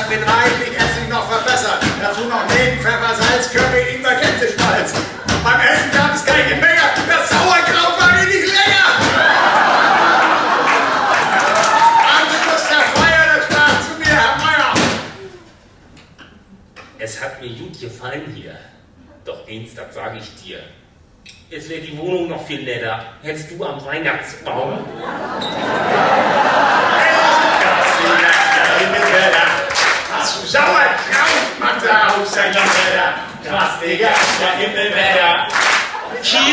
hat mit reichlich Essig noch verbessert. Dazu noch neben Pfeffer, Salz, Curry, Ingwer, Gänseschmalz. Beim Essen gab es kein Gemecker, das Sauerkraut war wenig länger. Am Schluss der Feier, der sprach zu mir, Herr Meier. Es hat mir gut gefallen hier. Doch eins, das sage ich dir. Es wäre die Wohnung noch viel netter. Hättest du am Weihnachtsbaum. Hast du Sauerkraut, macht er auf seiner Teller. Krass, Digga, der Himmelwetter. Hier